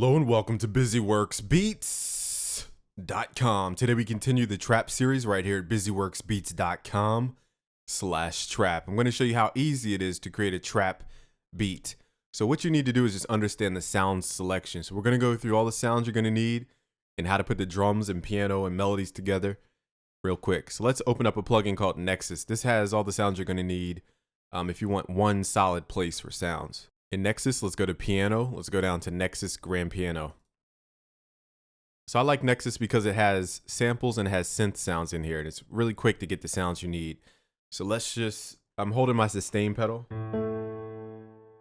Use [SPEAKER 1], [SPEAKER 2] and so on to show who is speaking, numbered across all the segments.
[SPEAKER 1] Hello and welcome to busyworksbeats.com. Today we continue the trap series right here at busyworksbeats.com/trap. I'm going to show you how easy it is to create a trap beat. So what you need to do is just understand the sound selection. So we're going to go through all the sounds you're going to need and how to put the drums and piano and melodies together real quick. So let's open up a plugin called Nexus. This has all the sounds you're going to need if you want one solid place for sounds. In Nexus, let's go to piano. Let's go down to Nexus Grand Piano. So I like Nexus because it has samples and it has synth sounds in here, and it's really quick to get the sounds you need. So I'm holding my sustain pedal,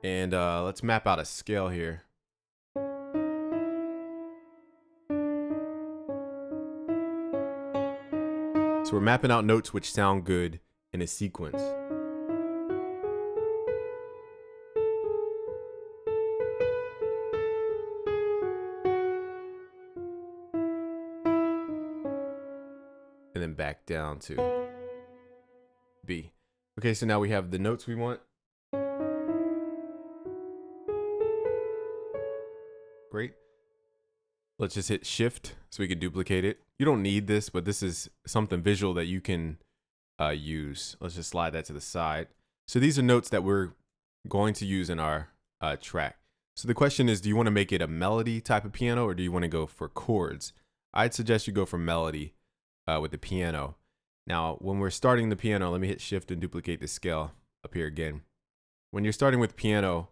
[SPEAKER 1] and let's map out a scale here. So we're mapping out notes which sound good in a sequence. And then back down to B. Okay, so now we have the notes we want. Great. Let's just hit Shift so we can duplicate it. You don't need this, but this is something visual that you can use. Let's just slide that to the side. So these are notes that we're going to use in our track. So the question is, do you want to make it a melody type of piano, or do you want to go for chords? I'd suggest you go for melody. With the piano. Now, when we're starting the piano, let me hit Shift and duplicate the scale up here again. When you're starting with piano,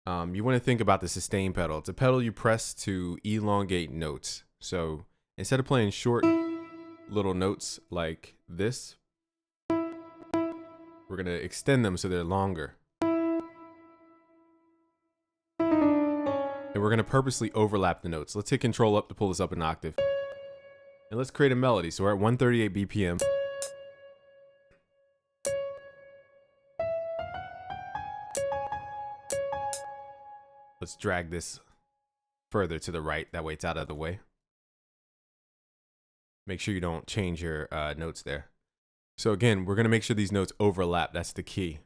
[SPEAKER 1] you want to think about the sustain pedal. It's a pedal you press to elongate notes. So instead of playing short little notes like this, we're going to extend them so they're longer. And we're going to purposely overlap the notes. Let's hit Control up to pull this up an octave. And let's create a melody. So we're at 138 BPM. Let's drag this further to the right. That way it's out of the way. Make sure you don't change your notes there. So again, we're going to make sure these notes overlap. That's the key.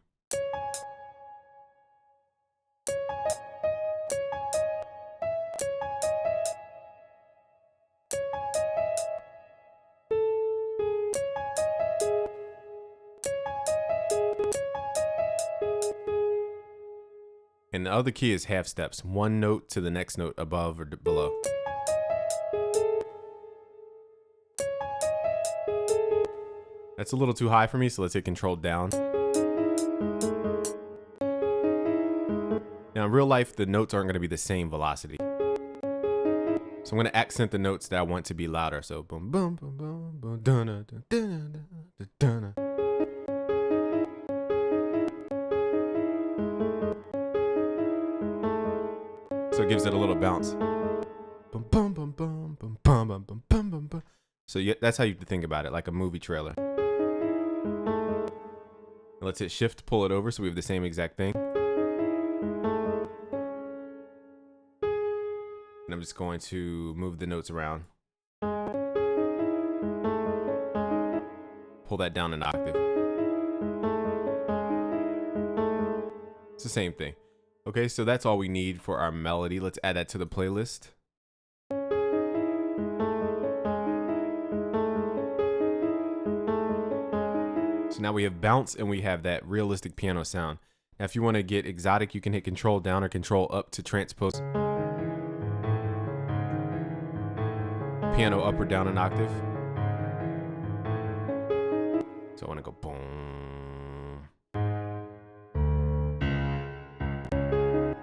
[SPEAKER 1] And the other key is half steps, one note to the next note above or below. That's a little too high for me, so let's hit Control down. Now in real life, the notes aren't going to be the same velocity. So I'm going to accent the notes that I want to be louder. So boom, boom, boom, boom, boom, dun, dun, dun, dun, dun, dun. So it gives it a little bounce. Boom, boom, boom, boom, boom, boom, boom, boom, boom, boom, boom. So that's how you think about it, like a movie trailer. And let's hit Shift, pull it over so we have the same exact thing. And I'm just going to move the notes around. Pull that down an octave. It's the same thing. Okay, so that's all we need for our melody. Let's add that to the playlist. So now we have bounce and we have that realistic piano sound. Now if you want to get exotic, you can hit Control down or Control up to transpose piano up or down an octave. So I want to go boom.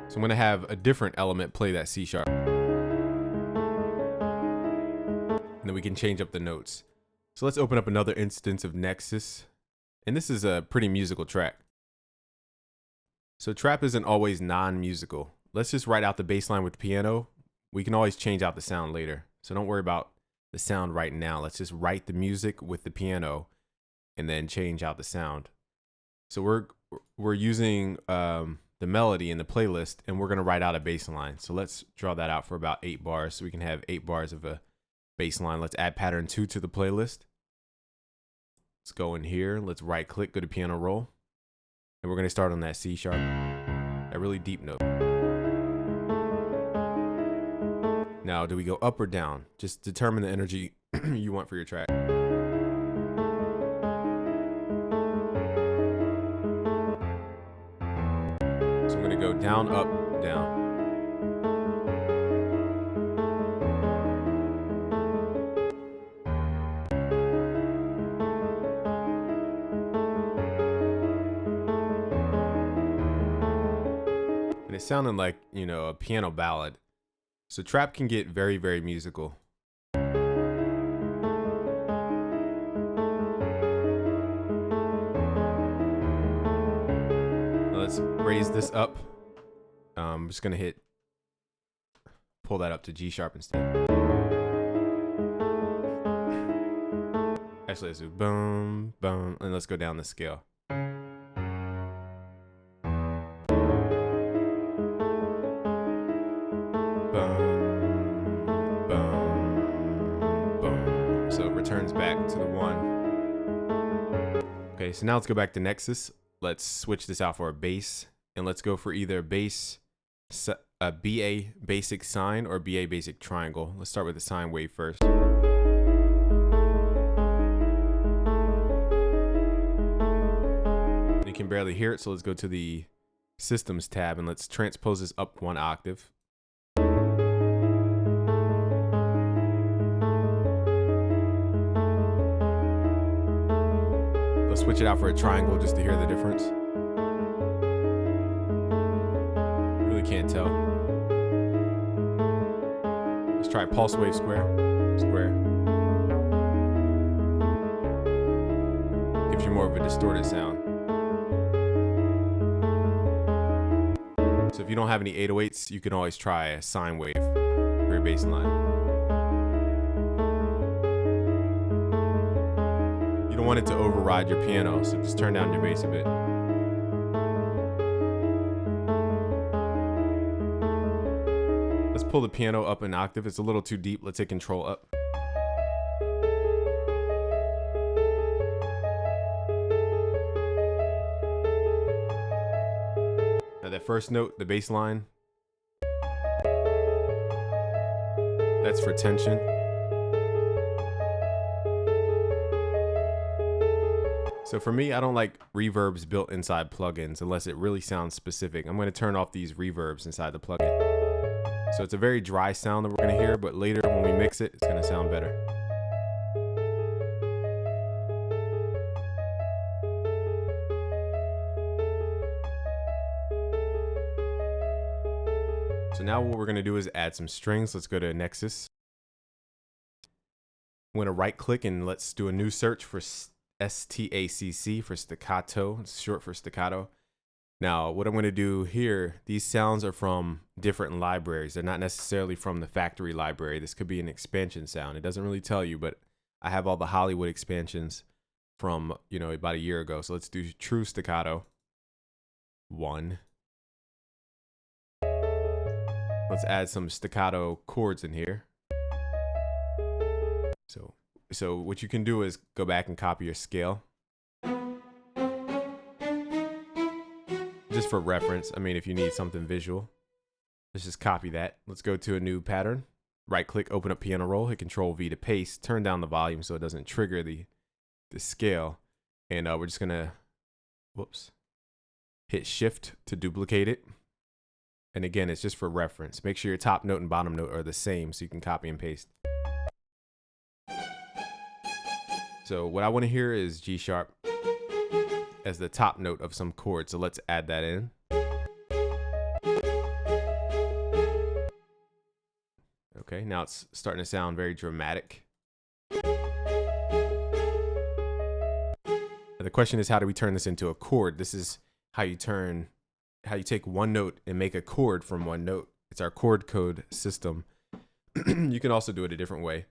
[SPEAKER 1] So I'm going to have a different element play that C sharp. And then we can change up the notes. So let's open up another instance of Nexus. And this is a pretty musical track. So trap isn't always non-musical. Let's just write out the bass line with the piano. We can always change out the sound later. So don't worry about the sound right now. Let's just write the music with the piano and then change out the sound. So we're using the melody in the playlist, and we're going to write out a bass line. So let's draw that out for about 8 bars so we can have 8 bars of a bass line. Let's add pattern 2 to the playlist. Let's go in here. Let's right click, go to piano roll. And we're going to start on that C sharp, that really deep note. Now, do we go up or down? Just determine the energy you want for your track. So I'm gonna go down, up, down. And it sounded like, you know, a piano ballad. So trap can get very, very musical. Now let's raise this up. I'm just gonna pull that up to G sharp instead. Actually, let's do boom, boom, and let's go down the scale. So it returns back to the 1. Okay, so now let's go back to Nexus. Let's switch this out for a bass, and let's go for either bass, a BA basic sine or BA basic triangle. Let's start with the sine wave first. You can barely hear it, so let's go to the Systems tab and let's transpose this up 1 octave. Let's switch it out for a triangle just to hear the difference. Really can't tell. Let's try pulse wave square. Square. Gives you more of a distorted sound. So if you don't have any 808s, you can always try a sine wave for your bass line. You don't want it to override your piano, so just turn down your bass a bit. Let's pull the piano up an octave. It's a little too deep. Let's hit control up. Now that first note, the bass line, that's for tension. So for me, I don't like reverbs built inside plugins unless it really sounds specific. I'm going to turn off these reverbs inside the plugin. So it's a very dry sound that we're going to hear, but later when we mix it, it's going to sound better. So now what we're going to do is add some strings. Let's go to Nexus. I'm going to right click and let's do a new search for STACC for staccato. It's short for staccato. Now, what I'm going to do here, these sounds are from different libraries. They're not necessarily from the factory library. This could be an expansion sound. It doesn't really tell you, but I have all the Hollywood expansions from, you know, about a year ago. So let's do true staccato. 1. Let's add some staccato chords in here. So what you can do is go back and copy your scale. Just for reference, I mean, if you need something visual, let's just copy that. Let's go to a new pattern. Right click, open up piano roll, hit Control V to paste, turn down the volume so it doesn't trigger the scale. And we're just gonna, hit Shift to duplicate it. And again, it's just for reference. Make sure your top note and bottom note are the same so you can copy and paste. So what I want to hear is G sharp as the top note of some chord. So let's add that in. Okay, now it's starting to sound very dramatic. The question is, how do we turn this into a chord? This is how you take one note and make a chord from one note. It's our chord code system. You can also do it a different way.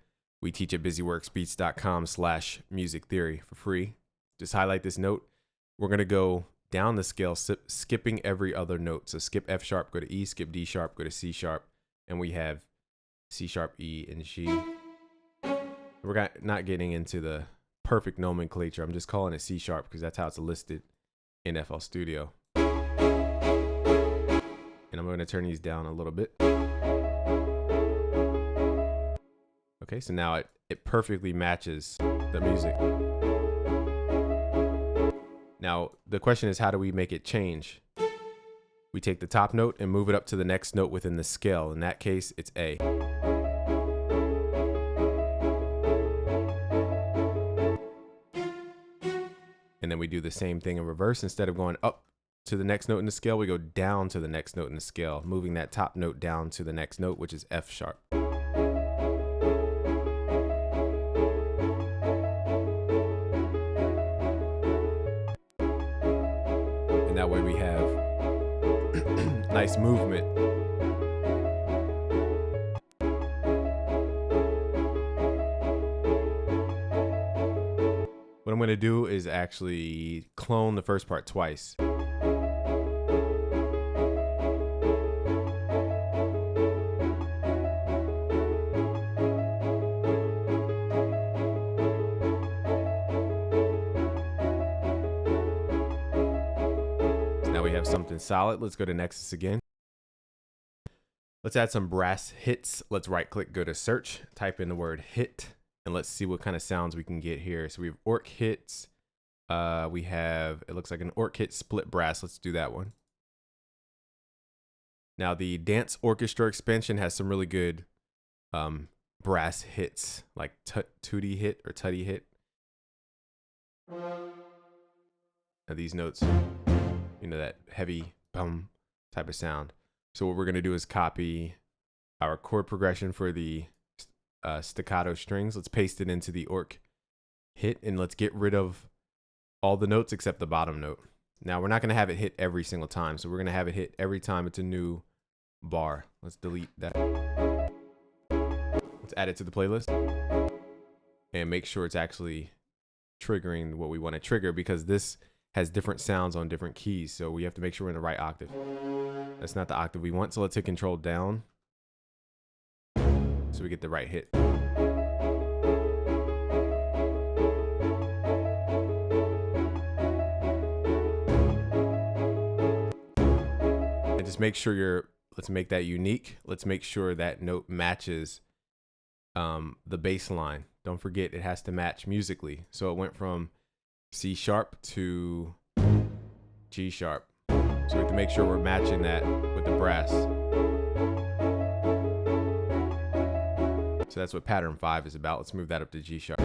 [SPEAKER 1] We teach at busyworksbeats.com/music theory for free. Just highlight this note. We're going to go down the scale, skipping every other note. So skip F sharp, go to E, skip D sharp, go to C sharp. And we have C sharp, E, and G. We're not getting into the perfect nomenclature. I'm just calling it C sharp because that's how it's listed in FL Studio. And I'm going to turn these down a little bit. Okay, so now it perfectly matches the music. Now, the question is, how do we make it change? We take the top note and move it up to the next note within the scale. In that case, it's A. And then we do the same thing in reverse. Instead of going up to the next note in the scale, we go down to the next note in the scale, moving that top note down to the next note, which is F sharp. And that way we have nice movement. What I'm going to do is actually clone the first part twice. Now we have something solid. Let's go to Nexus again. Let's add some brass hits. Let's right click, go to search, type in the word hit, and let's see what kind of sounds we can get here. So we have orc hits. We have, it looks like an orc hit split brass. Let's do that one. Now the dance orchestra expansion has some really good brass hits, like tootie hit or tutty hit. Now these notes, you know, that heavy bum type of sound. So what we're going to do is copy our chord progression for the staccato strings. Let's paste it into the orc hit, and let's get rid of all the notes except the bottom note. Now we're not going to have it hit every single time, so we're going to have it hit every time it's a new bar. Let's delete that. Let's add it to the playlist and make sure it's actually triggering what we want to trigger, because this has different sounds on different keys, so we have to make sure we're in the right octave. That's not the octave we want, so let's hit Control down so we get the right hit. And just make sure let's make that unique. Let's make sure that note matches the bass line. Don't forget, it has to match musically. So it went from C sharp to G sharp. So we have to make sure we're matching that with the brass. So that's what pattern 5 is about. Let's move that up to G sharp.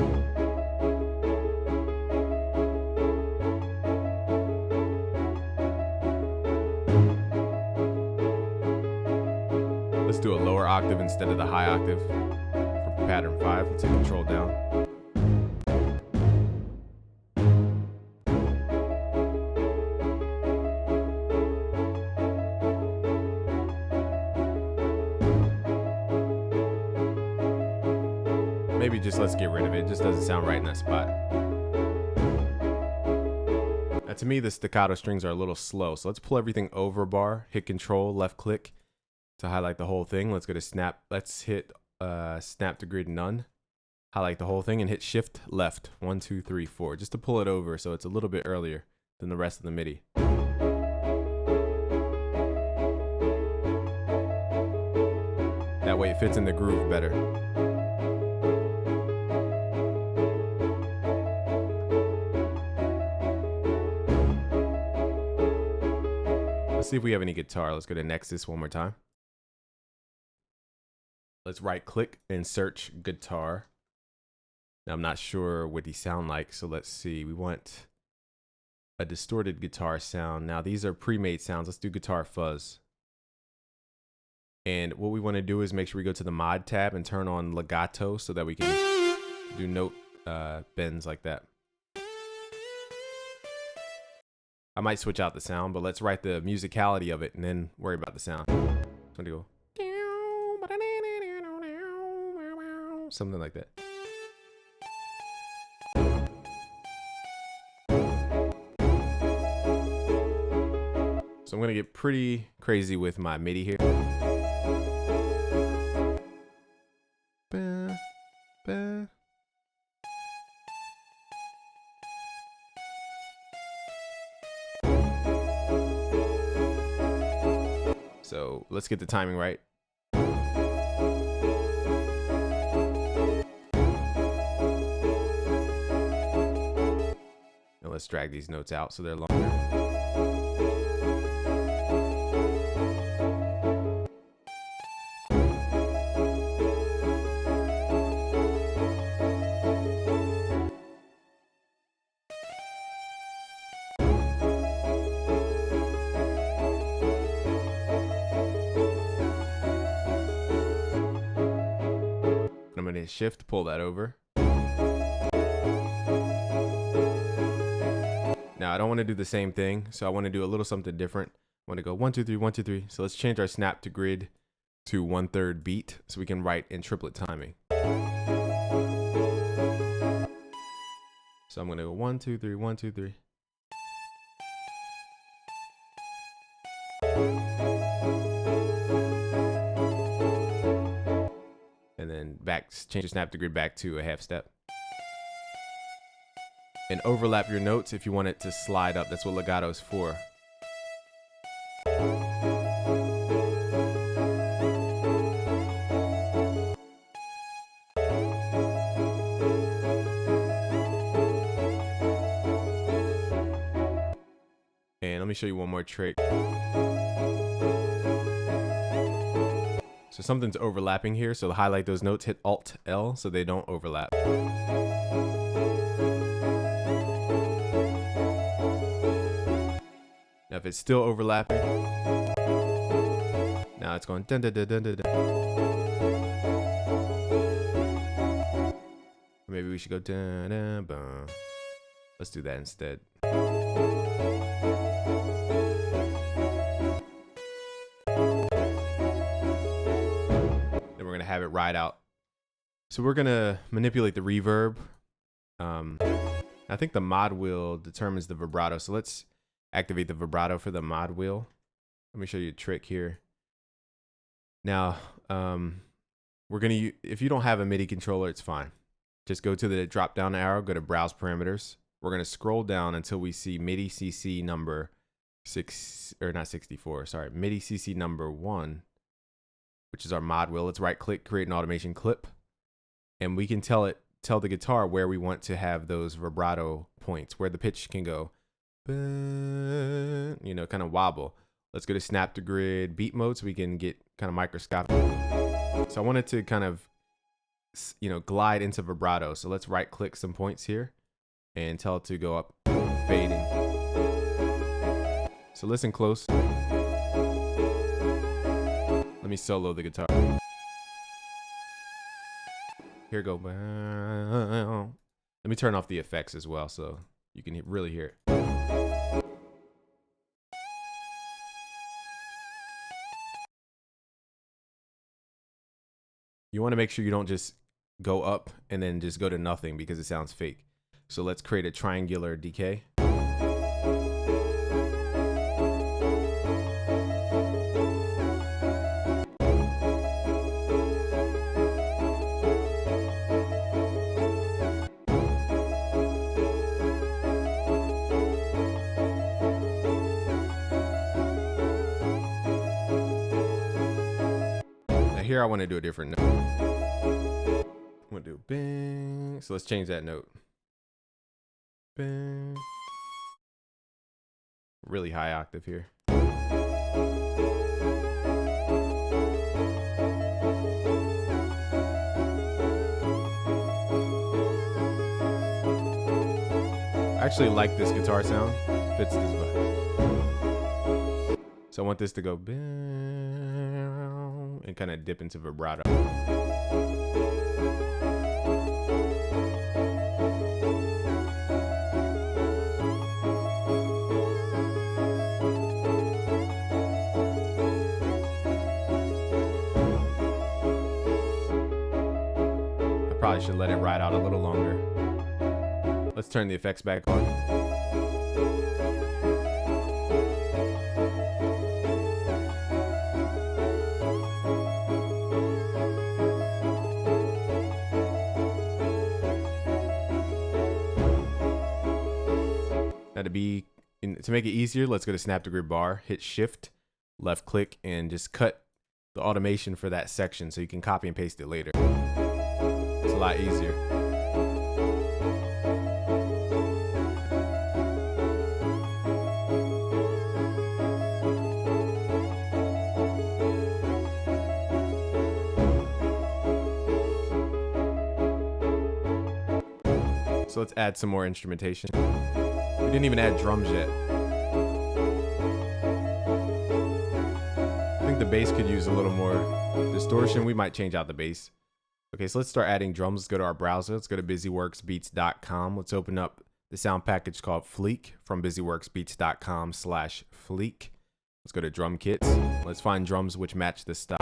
[SPEAKER 1] Let's do a lower octave instead of the high octave for pattern 5. Let's hit Control down. Maybe just let's get rid of it. It just doesn't sound right in that spot. Now, to me, the staccato strings are a little slow. So let's pull everything over a bar, hit Control, left click to highlight the whole thing. Let's go to snap. Let's hit snap to grid none. Highlight the whole thing and hit Shift left. 1, 2, 3, 4. Just to pull it over so it's a little bit earlier than the rest of the MIDI. That way it fits in the groove better. Let's see if we have any guitar. Let's go to Nexus one more time. Let's right click and search guitar. Now I'm not sure what these sound like, so let's see. We want a distorted guitar sound. Now these are pre-made sounds. Let's do guitar fuzz. And what we want to do is make sure we go to the mod tab and turn on legato so that we can do note bends like that. I might switch out the sound, but let's write the musicality of it and then worry about the sound. It's going to go something like that. So I'm going to get pretty crazy with my MIDI here. So let's get the timing right. Let's drag these notes out so they're longer. I'm going to hit shift, pull that over. Now I don't want to do the same thing, so I want to do a little something different. I want to go 1, 2, 3, 1, 2, 3. So let's change our snap to grid to 1/3 beat so we can write in triplet timing. So I'm going to go 1, 2, 3, 1, 2, 3. And then back, change the snap to grid back to a half step. And overlap your notes if you want it to slide up. That's what legato is for. And let me show you one more trick. So something's overlapping here. So to highlight those notes, hit Alt L so they don't overlap. Now if it's still overlapping, now it's going dun dun dun dun dun dun. Or maybe we should go dun dun bum. Let's do that instead. Then we're gonna have it ride out. So we're gonna manipulate the reverb. I think the mod wheel determines the vibrato. So let's activate the vibrato for the mod wheel. Let me show you a trick here. Now, we're gonna if you don't have a MIDI controller, it's fine. Just go to the drop down arrow, go to browse parameters. We're gonna scroll down until we see MIDI CC number 6, or not 64, sorry, MIDI CC number 1, which is our mod wheel. Let's right click, create an automation clip, and we can tell the guitar where we want to have those vibrato points, where the pitch can go, you know, kind of wobble. Let's go to snap to grid beat mode so we can get kind of microscopic. So I want it to kind of, you know, glide into vibrato. So let's right click some points here and tell it to go up, fading. So listen close. Let me solo the guitar. Here go. Let me turn off the effects as well so you can really hear it. You want to make sure you don't just go up and then just go to nothing because it sounds fake. So let's create a triangular decay. Here I want to do a different note. I'm going to do bing. So let's change that note. Bing. Really high octave here. I actually like this guitar sound. Fits this vibe. So I want this to go bing and kind of dip into vibrato. I probably should let it ride out a little longer. Let's turn the effects back on. Now to make it easier, let's go to snap to grid bar, hit shift, left click, and just cut the automation for that section so you can copy and paste it later. It's a lot easier. So let's add some more instrumentation. We didn't even add drums yet. I think the bass could use a little more distortion. We might change out the bass. Okay, so let's start adding drums. Let's go to our browser. Let's go to busyworksbeats.com. Let's open up the sound package called Fleek from busyworksbeats.com/Fleek. Let's go to drum kits. Let's find drums which match this style.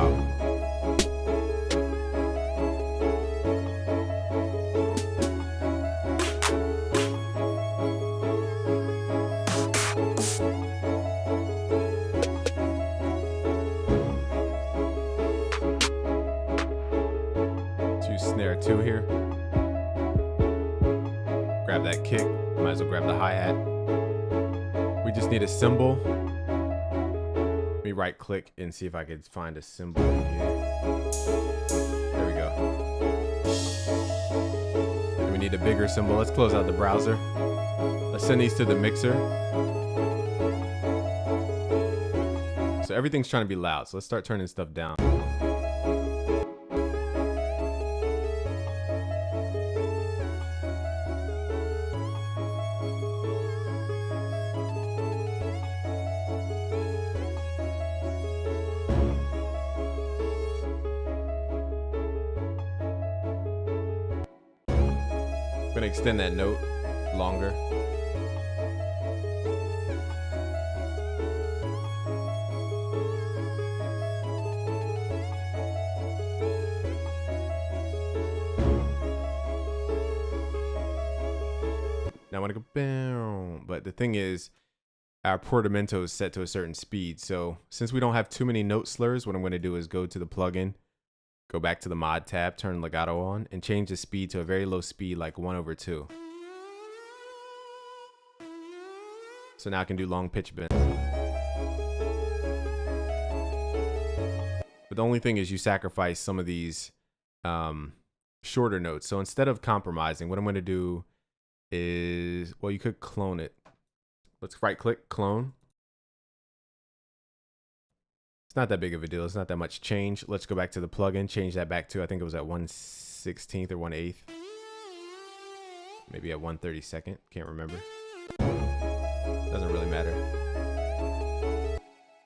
[SPEAKER 1] Snare 2 here. Grab that kick. Might as well grab the hi-hat. We just need a cymbal. Let me right click and see if I could find a cymbal in here. There we go. And we need a bigger cymbal. Let's close out the browser. Let's send these to the mixer. So everything's trying to be loud. So let's start turning stuff down. I'm gonna extend that note longer. Now I want to go boom, but the thing is, our portamento is set to a certain speed. So since we don't have too many note slurs, what I'm going to do is go to the plugin, go back to the mod tab, turn legato on, and change the speed to a very low speed, like 1/2. So now I can do long pitch bends. But the only thing is you sacrifice some of these shorter notes. So instead of compromising, what I'm going to do is, well, you could clone it. Let's right click, clone. It's not that big of a deal. It's not that much change. Let's go back to the plugin, change that back to, I think it was at 1/16 or 1/8. Maybe at 1/32. Can't remember. Doesn't really matter.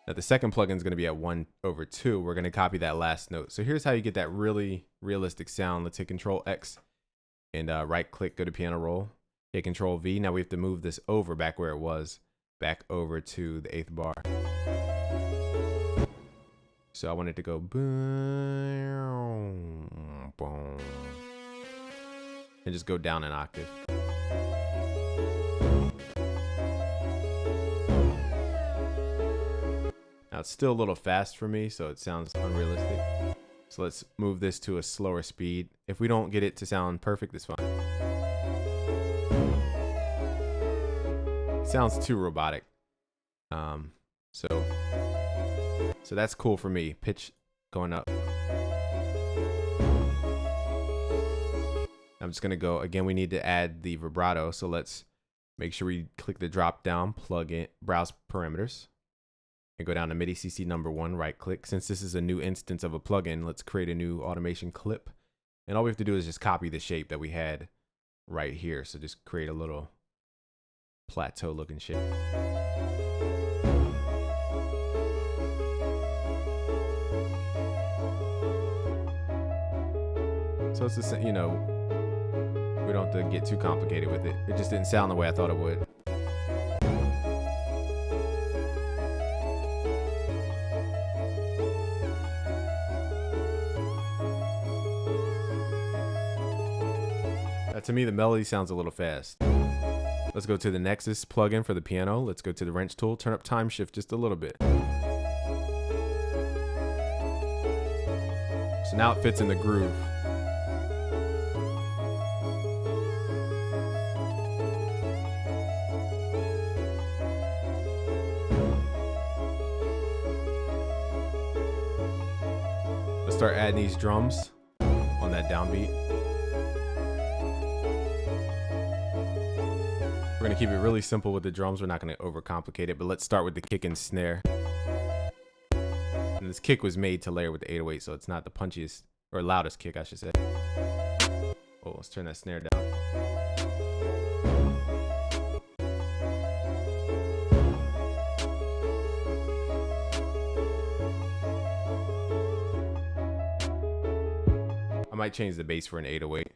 [SPEAKER 1] Now the second plugin is going to be at 1/2. We're going to copy that last note. So here's how you get that really realistic sound. Let's hit Control X and right click, go to piano roll, hit Control V. Now we have to move this over back where it was, back over to the 8th bar. So I want it to go boom, boom, and just go down an octave. Now it's still a little fast for me, so it sounds unrealistic. So let's move this to a slower speed. If we don't get it to sound perfect, it's fine. It sounds too robotic. So that's cool for me. Pitch going up. I'm just gonna go again. We need to add the vibrato, so let's make sure we click the drop down, plug in, browse parameters, and go down to MIDI CC number 1, right click. Since this is a new instance of a plugin, let's create a new automation clip. And all we have to do is just copy the shape that we had right here. So just create a little plateau looking shape. So it's just, you know, we don't have to get too complicated with it. It just didn't sound the way I thought it would. To me, the melody sounds a little fast. Let's go to the Nexus plugin for the piano. Let's go to the wrench tool, turn up time shift just a little bit. So now it fits in the groove. Let's start adding these drums on that downbeat. We're gonna keep it really simple with the drums. We're not gonna overcomplicate it, but let's start with the kick and snare. And this kick was made to layer with the 808, so it's not the punchiest or loudest kick, I should say. Oh, let's turn that snare down. might change the bass for an 808.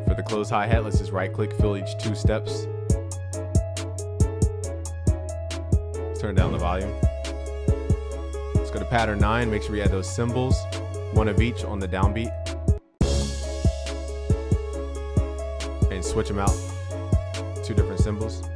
[SPEAKER 1] For the close hi-hat, let's just right-click, fill each 2 steps. Turn down the volume. Let's go to pattern 9. Make sure we add those cymbals, 1 of each on the downbeat, and switch them out. 2 different cymbals.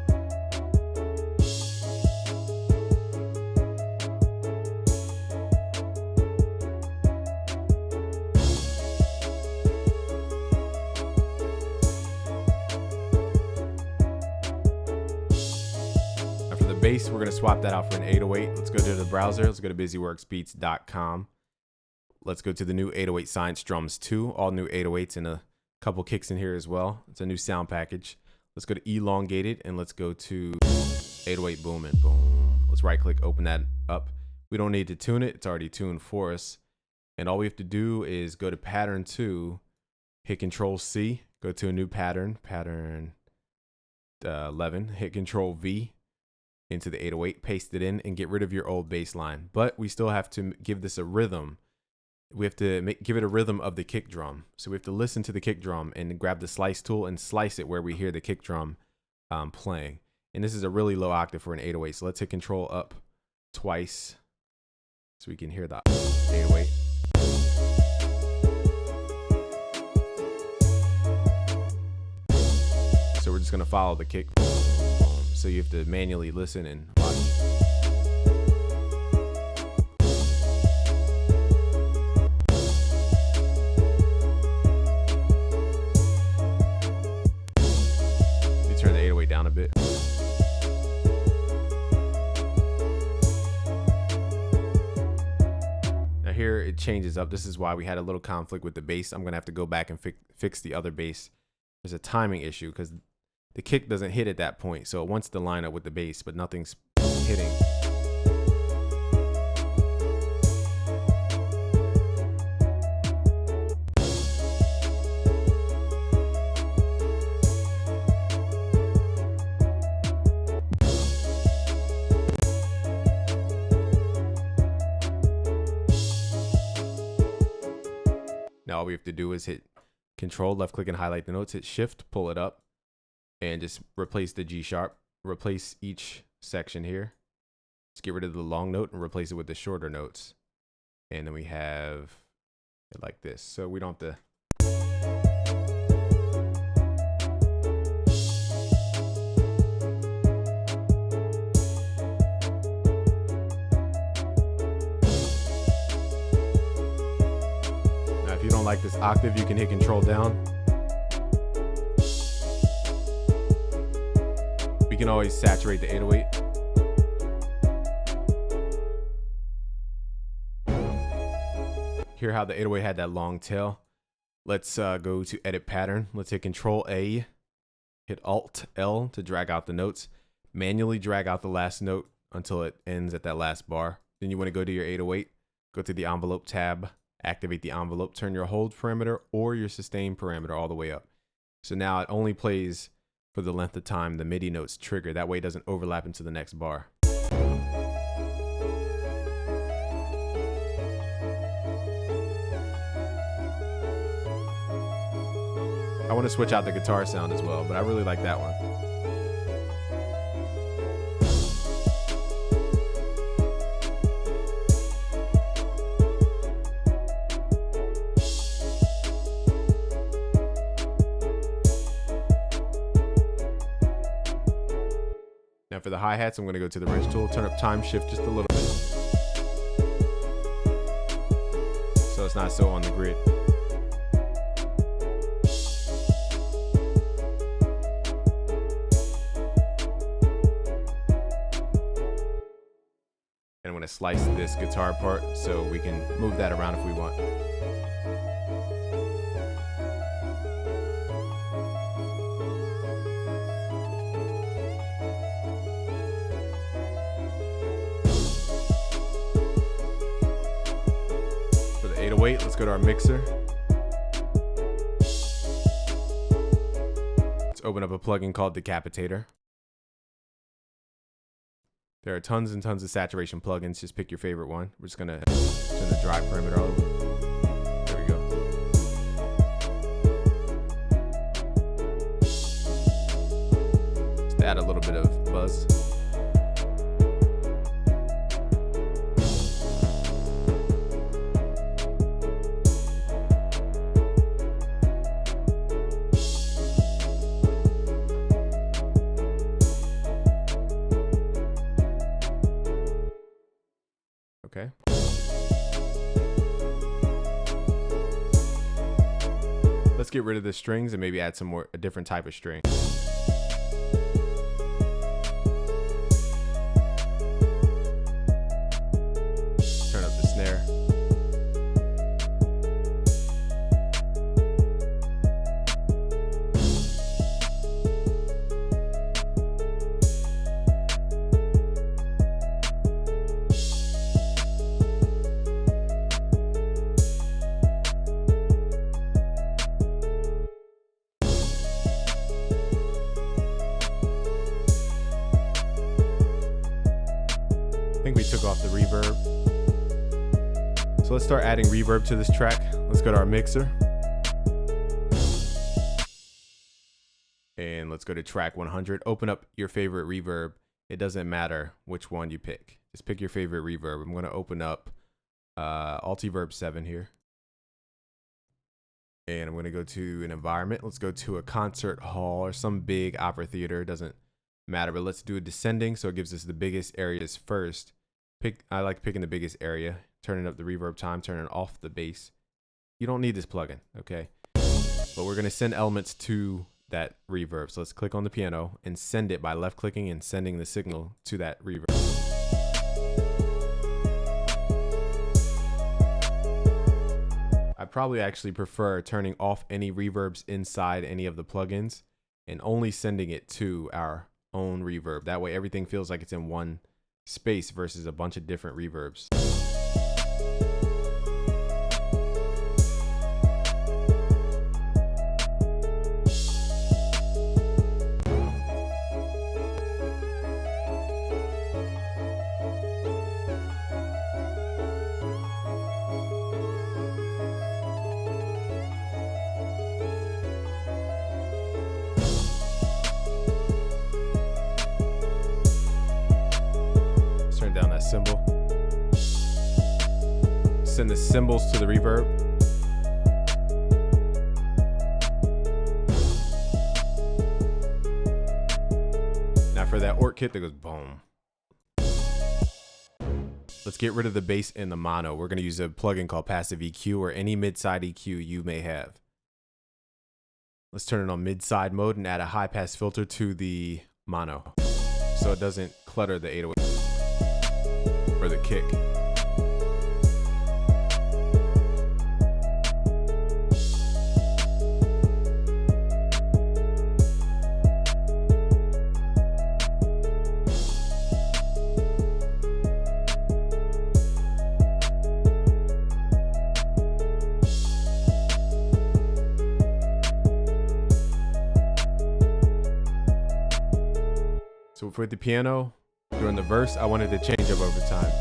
[SPEAKER 1] Bass, we're going to swap that out for an 808. Let's go to the browser. Let's go to busyworksbeats.com. Let's go to the new 808 Science Drums 2. All new 808s and a couple kicks in here as well. It's a new sound package. Let's go to elongated and let's go to 808 boom and boom. Let's right click, open that up. We don't need to tune it. It's already tuned for us. And all we have to do is go to pattern 2, hit Control C, go to a new pattern, pattern 11, hit Control V into the 808, paste it in, and get rid of your old bass line. But we still have to give this a rhythm. We have to give it a rhythm of the kick drum. So we have to listen to the kick drum and grab the slice tool and slice it where we hear the kick drum playing. And this is a really low octave for an 808. So let's hit Control up twice so we can hear the 808. So we're just gonna follow the kick. So you have to manually listen and watch. You turn the 808 down a bit. Now here it changes up. This is why we had a little conflict with the bass. I'm gonna have to go back and fix the other bass. There's a timing issue because the kick doesn't hit at that point, so it wants to line up with the bass, but nothing's hitting. Now all we have to do is hit Control, left click and highlight the notes, hit Shift, pull it up, and just replace the G sharp, replace each section here. Let's get rid of the long note and replace it with the shorter notes. And then we have it like this. So we don't have to. Now, if you don't like this octave, you can hit Control down. We can always saturate the 808. Hear how the 808 had that long tail? Let's go to edit pattern. Let's hit Control A, hit Alt L to drag out the notes. Manually drag out the last note until it ends at that last bar. Then you want to go to your 808, go to the envelope tab, activate the envelope, turn your hold parameter or your sustain parameter all the way up. So now it only plays for the length of time the MIDI notes trigger. That way it doesn't overlap into the next bar. I want to switch out the guitar sound as well, but I really like that one. Now for the hi-hats, I'm going to go to the wrench tool, turn up time shift just a little bit, so it's not so on the grid. And I'm going to slice this guitar part so we can move that around if we want. wait, let's go to our mixer. Let's open up a plugin called Decapitator. There are tons and tons of saturation plugins. Just pick your favorite one. We're just gonna turn the dry perimeter on. There we go. Just add a little bit of buzz. Okay. Let's get rid of the strings and maybe add a different type of string. Turn up the snare. I think we took off the reverb. So let's start adding reverb to this track. Let's go to our mixer. And let's go to track 100. Open up your favorite reverb. It doesn't matter which one you pick. Just pick your favorite reverb. I'm going to open up Altiverb 7 here. And I'm going to go to an environment. Let's go to a concert hall or some big opera theater. It doesn't matter, but let's do a descending so it gives us the biggest areas first. I like picking the biggest area, turning up the reverb time, turning off the bass. You don't need this plugin, okay? But we're gonna send elements to that reverb. So let's click on the piano and send it by left clicking and sending the signal to that reverb. I probably actually prefer turning off any reverbs inside any of the plugins and only sending it to our own reverb. That way everything feels like it's in one space versus a bunch of different reverbs. Turn down that cymbal. Send the cymbals to the reverb. Now for that ORC kit that goes boom. Let's get rid of the bass and the mono. We're going to use a plugin called Passive EQ or any mid-side EQ you may have. Let's turn it on mid-side mode and add a high-pass filter to the mono so it doesn't clutter the 808 or the kick. So for the piano, during the verse, I wanted to change up over time.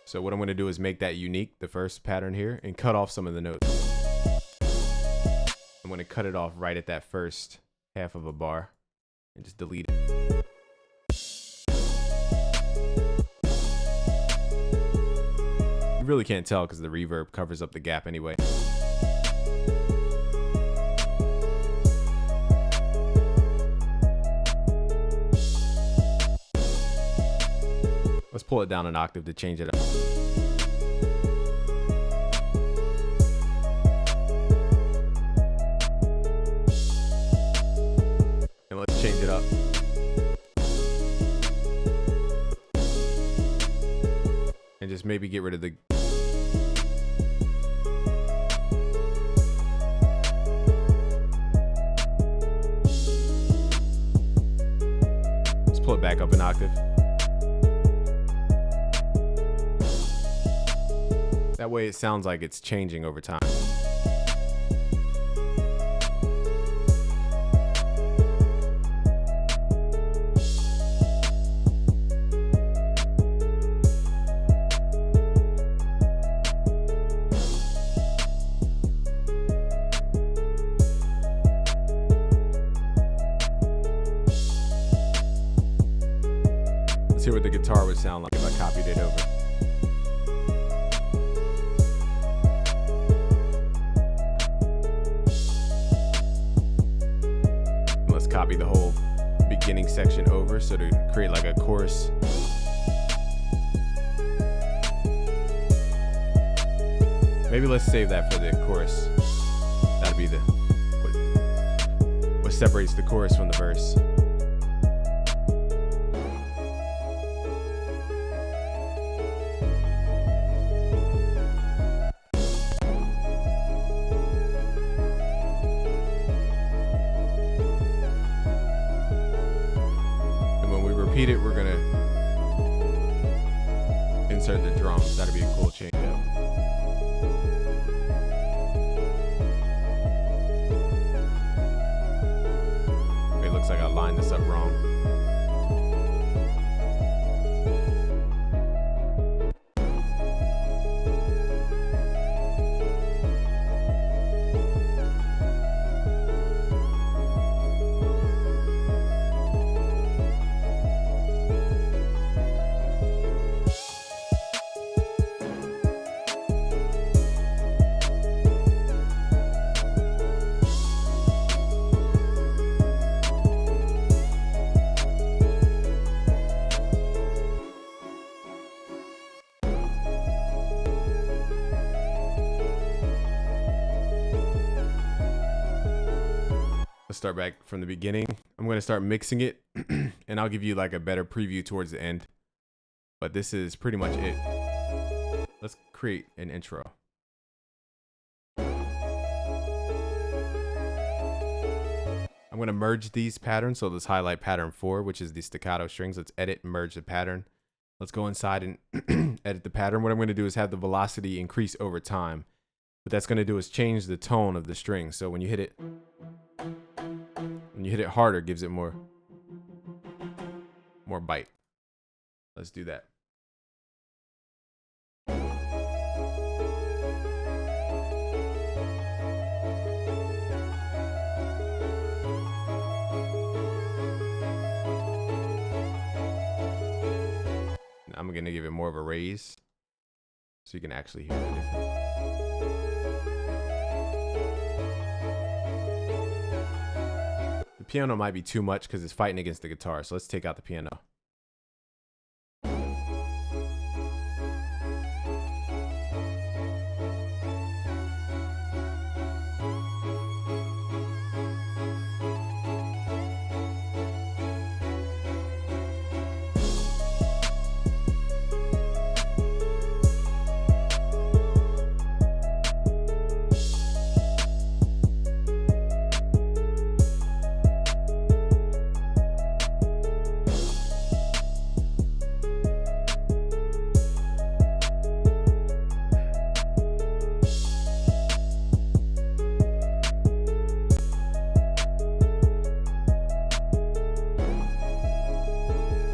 [SPEAKER 1] So what I'm going to do is make that unique, the first pattern here, and cut off some of the notes. I'm going to cut it off right at that first half of a bar and just delete it. You really can't tell because the reverb covers up the gap anyway. Let's pull it down an octave to change it up. And let's change it up. And just maybe get rid of the... Let's pull it back up an octave. That way it sounds like it's changing over time. Let's hear what the guitar would sound like if I copied it over. Let's copy the whole beginning section over so to create like a chorus. Maybe let's save that for the chorus. That'd be what separates the chorus from the verse. Repeat it, we're gonna insert the drums. That'd be a cool change up. It looks like I lined this up wrong. Let's start back from the beginning. I'm going to start mixing it and I'll give you like a better preview towards the end. But this is pretty much it. Let's create an intro. I'm going to merge these patterns. So let's highlight pattern 4, which is the staccato strings. Let's edit and merge the pattern. Let's go inside and edit the pattern. What I'm going to do is have the velocity increase over time. What that's going to do is change the tone of the string. So when you hit it harder, it gives it more bite. Let's do that. I'm going to give it more of a raise so you can actually hear the difference. The piano might be too much because it's fighting against the guitar, so let's take out the piano.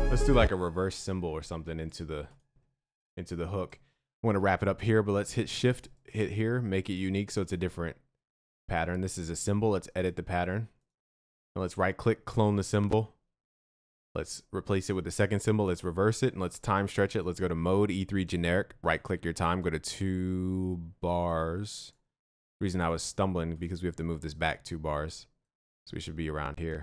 [SPEAKER 1] Let's do like a reverse cymbal or something into the hook. I want to wrap it up here, but let's hit shift, hit here, make it unique so it's a different pattern. This is a cymbal. Let's edit the pattern. And let's right click, clone the cymbal. Let's replace it with the second cymbal. Let's reverse it and let's time stretch it. Let's go to mode E3 generic, right click your time, go to 2 bars. The reason I was stumbling because we have to move this back 2 bars. So we should be around here.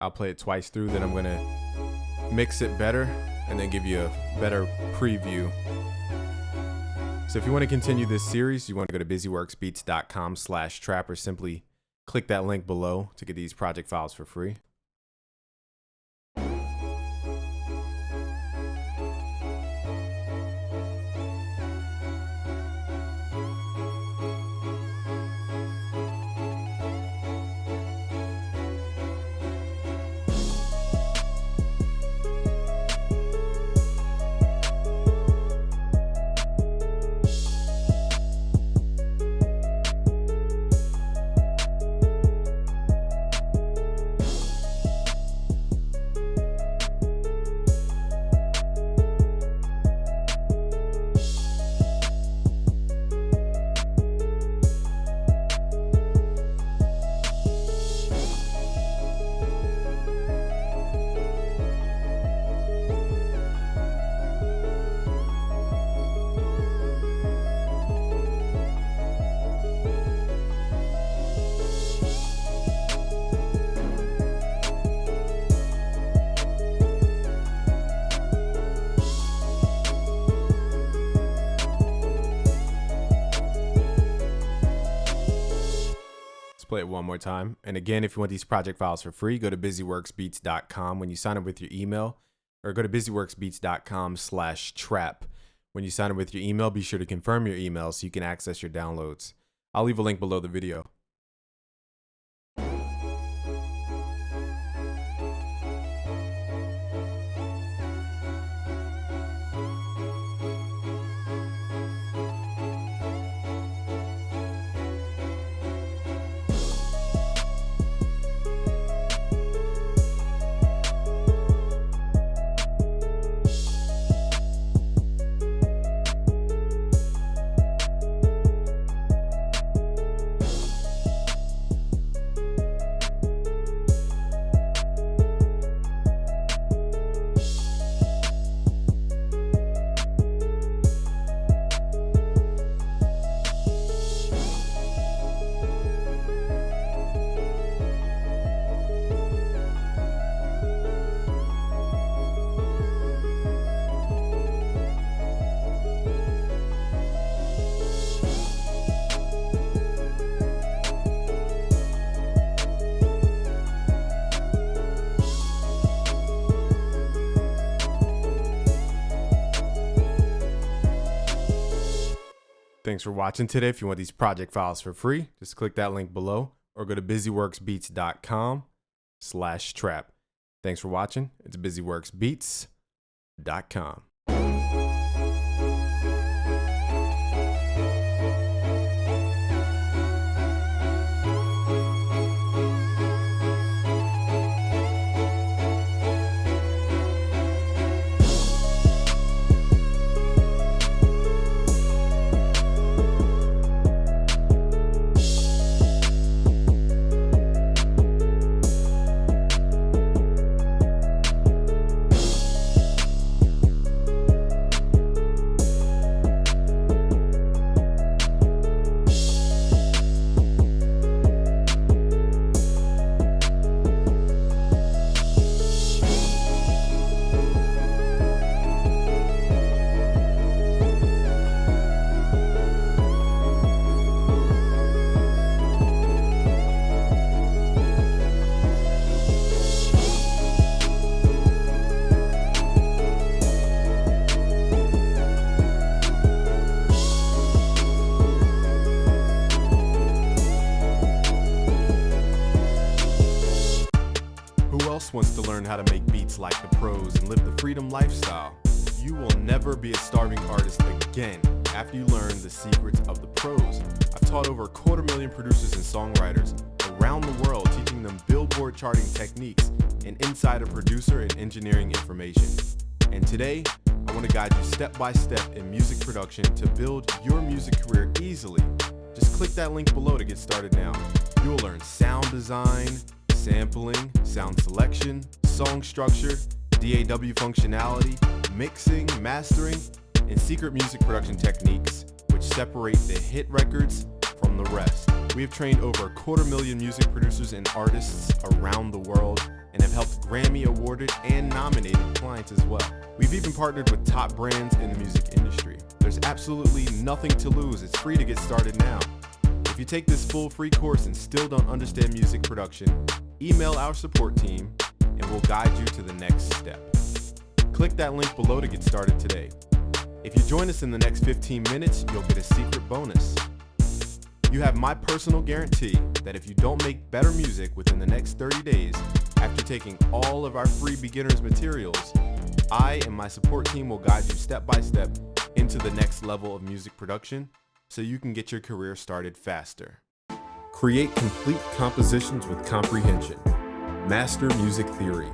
[SPEAKER 1] I'll play it twice through, then I'm gonna mix it better. and then give you a better preview. So if you want to continue this series, you want to go to busyworksbeats.com/trap, or simply click that link below to get these project files for free. Play it one more time. And again, if you want these project files for free, go to busyworksbeats.com when you sign up with your email, or go to busyworksbeats.com/trap. When you sign up with your email, be sure to confirm your email so you can access your downloads. I'll leave a link below the video. Thanks for watching today. If you want these project files for free, just click that link below or go to busyworksbeats.com/trap. Thanks for watching. It's busyworksbeats.com. Wants to learn how to make beats like the pros and live the freedom lifestyle. You will never be a starving artist again after you learn the secrets of the pros. I've taught over 250,000 producers and songwriters around the world, teaching them Billboard charting techniques and insider producer and engineering information. And today, I want to guide you step by step in music production to build your music career easily. Just click that link below to get started now. You will learn sound design, sampling, sound selection, song structure, DAW functionality, mixing, mastering, and secret music production techniques which separate the hit records from from the rest. We have trained over 250,000 music producers and artists around the world and have helped Grammy awarded and nominated clients as well. We've even partnered with top brands in the music industry. There's absolutely nothing to lose. It's free to get started now. If you take this full free course and still don't understand music production, email our support team and we'll guide you to the next step. Click that link below to get started today. If you join us in the next 15 minutes, you'll get a secret bonus. You have my personal guarantee that if you don't make better music within the next 30 days, after taking all of our free beginners materials, I and my support team will guide you step by step into the next level of music production so you can get your career started faster. Create complete compositions with comprehension. Master music theory.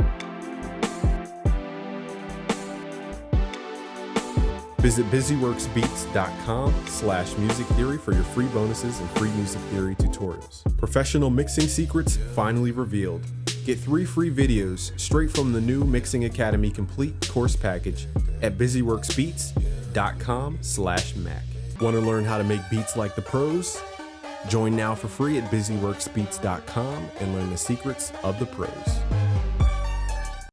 [SPEAKER 1] Visit busyworksbeats.com/music theory for your free bonuses and free music theory tutorials. Professional mixing secrets finally revealed. Get 3 free videos straight from the new Mixing Academy complete course package at busyworksbeats.com/mac. Want to learn how to make beats like the pros? Join now for free at busyworksbeats.com and learn the secrets of the pros.